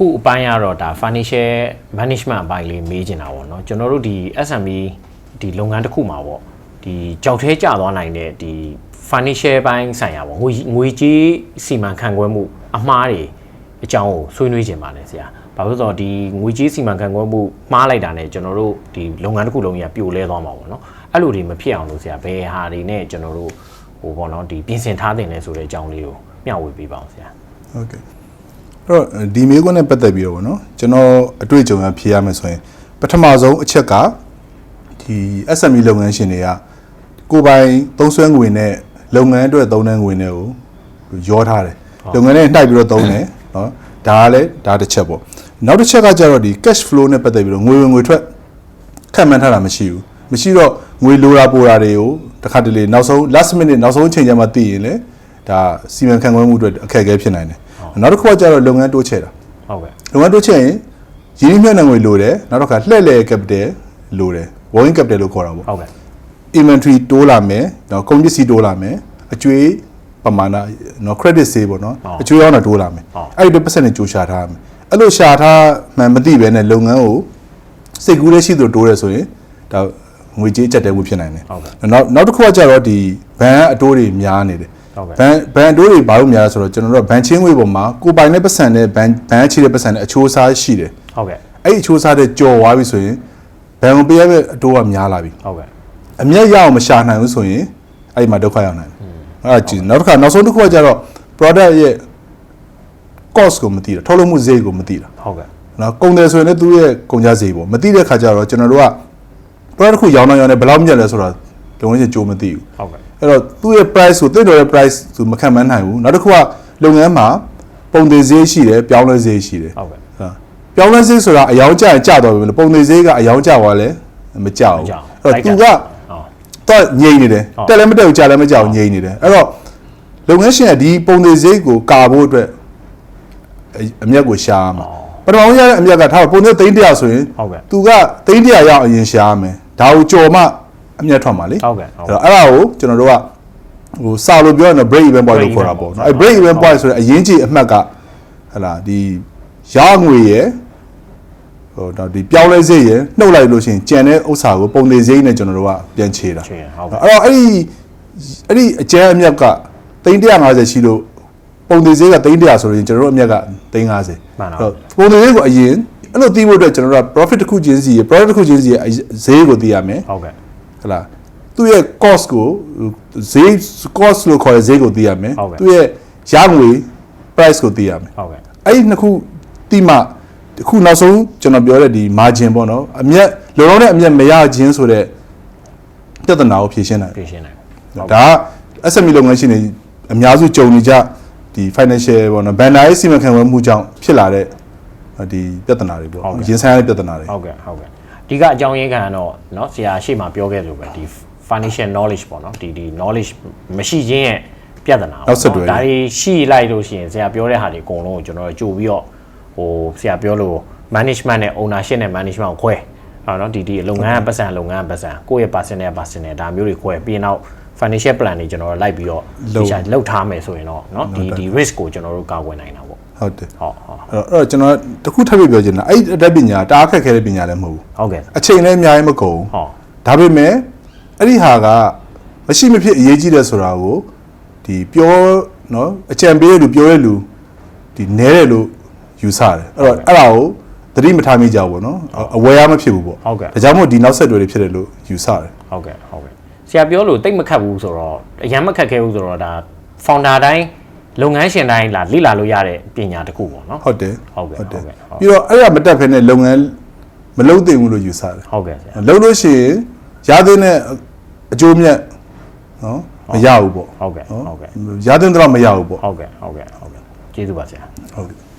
အခုအပိုင်းကတော့ဒါ financial management အပိုင်းလေးမေးချင်တာပေါ့နော်ကျွန်တော်တို့ဒီ SME ဒီလုပ်ငန်းတစ်ခုမှာပေါ့ဒီကြောက်ထဲကျသွားနိုင်တဲ့ဒီ financial ပိုင်းဆိုင်ရာပေါ့ငွေကြေးစီမံခန့်ခွဲမှုအမှားတွေအကြောင်းကိုဆွေးနွေးချင်ပါတယ်ဆရာဘာလို့ဆိုတော့ဒီငွေကြေးစီမံခန့်ခွဲမှုမှားလိုက်တာနဲ့ကျွန်တော်တို့ဒီလုပ်ငန်းတစ်ခုလုံးကြီးပြိုလဲသွားမှာပေါ့နော်အဲ့လိုတွေမဖြစ်အောင်လို့ဆရာဘယ်ဟာတွေနဲ့ကျွန်တော်တို့ဟိုပေါ့နော်ဒီပြင်ဆင်ထားတင်လဲဆိုတဲ့အကြောင်းလေးကိုမျှဝေပေးပါအောင်ဆရာဟုတ်ကဲ့အဲ့တော့ဒီမေးခွန်းနဲ့ပတ်သက်ပြီးတော့ဗောနော်ကျွန်တော်အတွေ့အကြုံရဖြေရမယ်ဆိုရင်ပထမဆုံးအချက်ကဒီ SME လုပ်ငန်းရှင်တွေကကိုယ်ပိုင်သုံးစွဲငွေနဲ့လုပ်ငန်းအတွက်သုံးတဲ့ငွေနဲ့ကိုရောထားတယ်လုပ်ငန်းနဲ့နှိုက်ပြီးတော့သုံးတယ်နော်ဒါကလည်းဒါတစ်ချက်ပေါ့နောက်တစ်ချက်ကကျတော့ဒီ cash flow နဲ့ပတ်သက်ပြီးတော့ငွေဝင်ငွေထွက်ခံမှန်းထားတာမရှိတော့ငွေလိုတာပိုတာတွေကိုတခါတလေနောက်ဆုံး last minute နောက်ဆုံးအချိန်ကျမှသိရင်လေဒါစီမံခန့်ခွဲမှုအတွက်အခက်အခဲဖြစ်နိုင်တယ်နောက်တစ်ခုကကျတော့လုပ်ငန်းတိုးချဲ့တာဟုတ်ကဲ့လုပ်ငန်းတိုးချဲ့ရင်ရင်းနှီးမြှုပ်နှံငွေလိုတယ်နောက်တစ်ခါလှည့်လည် capital လိုတယ် working capital လို့ခေါ်တာပေါ့ဟုတ်ကဲ့ inventory တိုးလာမယ်နော်ကုန်ပစ္စည်းတိုးလာမယ်အကျွေးပမာဏနော် credit sale ပေါ့နော်အကျွေးရောင်းတာတိုးလာမယ်အဲ့ဒီပတ်စံနဲ့ကြိုးရှာထားမယ်အဲ့လိုရှာထားမှန်မသိပဲနဲ့လုပ်ငန်းကိုစိတ်ကူးလေးရှိသလိုတိုးရဲဆိုရင်ဒါငွေကြေးအကျပ်တဲမှုဖြစ်နိုင်တယ်နောက်တစ်ခုကကျတော့ဒီဘဏ်အတိုးတွေများနေတယ်ဘဏ်အတိုးတွေဘာလို့များလဲဆိုတော့ကျွန်တော်တို့ဘဏ်ချင်းငွေပေါ်မှာကိုပိုင်တဲ့ပတ်စံနဲ့ဘဏ်ချေတဲ့ပတ်စံနဲ့အချိုးအစားရှိတယ်ဟုတ်ကဲ့အဲ့ဒီအချိုးအစားတွေကြော်သွားပြီဆိုရင်ဘဏ်ကိုပေးရမယ့်အတိုးကများလာပြီဟုတ်ကဲ့အမြတ်ရအောင်မရှာနိုင်ဘူးဆိုရင်အဲ့ဒီမှာဒုက္ခရောက်နိုင်တယ်အဲ့ဒါကြည့်နောက်တစ်ခါနောက်ဆုံးတစ်ခုကကျတော့ product ရဲ့ cost ကိုမသိတာထုတ်လုပ်မှုဈေးကိုမသိတာဟုတ်ကဲ့နော်ကုန်တယ်ဆိုရင်လည်းသူ့ရဲ့ကုန်ကျစရိတ်ပေါ့မသိတဲ့ခါကျတော့ကျွန်တော်တို့က product တစ်ခုရောင်းတော့ရောင်းတယ်ဘယ်လောက်မြတ်လဲဆိုတာလုံးဝချင်းကြိုးမသိဘူးဟုတ်ကဲ့အဲ့တော့သူ့ရဲ့ price ကိုသိတော်ရဲ့ price သူမခံမနိုင်ဘူးနောက်တစ်ခုကလုပ်ငန်းမှာပုံသေးဈေးရှိတယ်ပြောင်းလဲဈေးရှိတယ်ဟုတ်ကဲ့ပြောင်းလဲဈေးဆိုတာအယောင်ကျရင်ကျသွားပြီလေပုံသေးဈေးကအယောင်ကျသွားလဲမကြောက်ဘူးအဲ့တော့သူကတော့ငြိမ်နေတယ်တက်လည်းမတက်ဘူးကြာလည်းမကြောက်ငြိမ်နေတယ်အဲ့တော့လုပ်ငန်းရှင်ကဒီပုံသေးဈေးကိုကာဖို့အတွက်အမြတ်ကိုရှာမှာပထမဆုံးရတဲ့အမြတ်ကထားပုံသေး300ဆိုရင်သူက300ရောက်အရင်ရှာရမယ်ဒါကိုကြော်မှအမြတ်ထွက်မှာလေဟုတ်ကဲ့အဲ့တော့အဲ့ဒါကိုကျွန်တော်တို့ကဟိုစာလို့ပြောရင် break even point လို့ခေါ်တာပေါ့နော်အဲ့ break even point ဆိုတဲ့အရင်ကြီးအမှတ်ကဟလာဒီရငွေရယ်ဟိုတော့ဒီပြောင်းလဲဈေးရယ်နှုတ်လိုက်လို့ရှိရင်ကြံတဲ့ဥစ္စာကိုပုံသေးဈေးနဲ့ကျွန်တော်တို့ကပြန်ချေတာအဲ့တော့အဲ့ဒီအကျန်းအမြတ်က350ရှိလို့ပုံသေးဈေးက300ဆိုရင်ကျွန်တော်တို့အမြတ်က350မှန်ပါတော့ပုံသေးဈေးကိုအရင်အဲ့လိုသိဖို့အတွက်ကျွန်တော်တို့က profit တစ်ခုချင်းစီရယ် product တစ်ခုချင်းစီရယ်ဈေးကိုသိရမယ်ဟုတ်ကဲ့ဟလာသူ့ရဲ့ cost ကိုဈေး cost လို့ခေါ်တဲ့ဈေးကိုသိရမယ်သူ့ရဲ့ရငွေ price ကိုသိရမယ်ဟုတ်ကဲ့အဲ့ဒီနှစ်ခုတိမှအခုနောက်ဆုံးကျွန်တော်ပြောတဲ့ဒီ margin ပေါ့နော်အမြတ်လုံလောက်တဲ့အမြတ်မရခြင်းဆိုတဲ့ပြဿနာကိုဖြေရှင်းနိုင်ဒါ SME လုပ်ငန်းရှင်တွေအများစုကြုံနေကြဒီ financial ပေါ့နော်ဘဏ္ဍာရေးစီမံခန့်ခွဲမှုကြောင့်ဖြစ်လာတဲ့ဒီပြဿနာတွေပေါ့ရင်ဆိုင်ရတဲ့ပြဿနာတွေဟုတ်ကဲ့အဓိကအကြောင်းရင်းကတော့เนาะဆရာရှေ့မှာပြောခဲ့သလိုပဲဒီ financial knowledge ပေါ့เนาะဒီ knowledge မရှိခြင်းရဲ့ပြဿနာပေါ့ဒါတွေရှိလိုက်လို့ရှိရင်ဆရာပြောတဲ့ဟာတွေအကုန်လုံးကိုကျွန်တော်ကြိုပြီးတော့ဟိုဆရာပြောလို့ management နဲ့ ownership နဲ့ management ကိုခွဲเนาะဒီလုပ်ငန်းပတ်စံကိုယ့်ရဲ့ personal ဒါမျိုးတွေခွဲပြီးနောက် financial plan တွေကျွန်တော်တို့လိုက်ပြီးတော့လောက်ထားမယ်ဆိုရင်တော့เนาะဒီ risk ကိုကျွန်တော်တို့ကာကွယ်နိုင်တာပေါ့ဟုတ်တယ်အဲ့တော့ကျွန်တော်တခုထပ်ပြီးပြောချင်တာအဲ့အတတ်ပညာတအားခက်ခဲတဲ့ပညာလည်းမဟုတ်ဘူးဟုတ်ကဲ့အချိန်လည်းအများကြီးမကုန်ဒါပေမဲ့အဲ့ဒီဟာကမရှိမဖြစ်အရေးကြီးတယ်ဆိုတာကိုဒီပြောနော်အကြံပေးတဲ့လူပြောတဲ့လူဒီနဲတယ်လို့ယူဆတယ်အဲ့တော့အဲ့ဒါကိုသတိမထားမိကြဘူးပေါ့နော်အဝယ်ရမဖြစ်ဘူးပေါ့ဟုတ်ကဲ့ဒါကြောင့်မို့ဒီနောက်ဆက်တွဲတွေဖြစ်တယ်လို့ယူဆတယ်ဟုတ်ကဲ့ဆရာပြောလို့တိတ်မခတ်ဘူးဆိုတော့အရင်မခတ်ခဲဘူးဆိုတော့ဒါ founder တိုင်းလုပ်ငန်းရှင်တိုင်းလေ့လာလို့ရတဲ့ပညာတစ်ခုပေါ့နော်ဟုတ်တယ်ပြီးတော့အဲ့ဒါမတက်ဖ ೇನೆ လုပ်ငန်းမလုပ်သင့်ဘူးလို့ယူဆတယ်ဟုတ်ကဲ့ဆရာလုပ်လို့ရှိရင်ရတဲ့အကျိုးမြတ်နော်မရဘူးပေါ့ဟုတ်ကဲ့ရတဲ့တော့မရဘူးပေါ့ဟုတ်ကဲ့ကျေးဇူးပါဆရာဟုတ်ကဲ့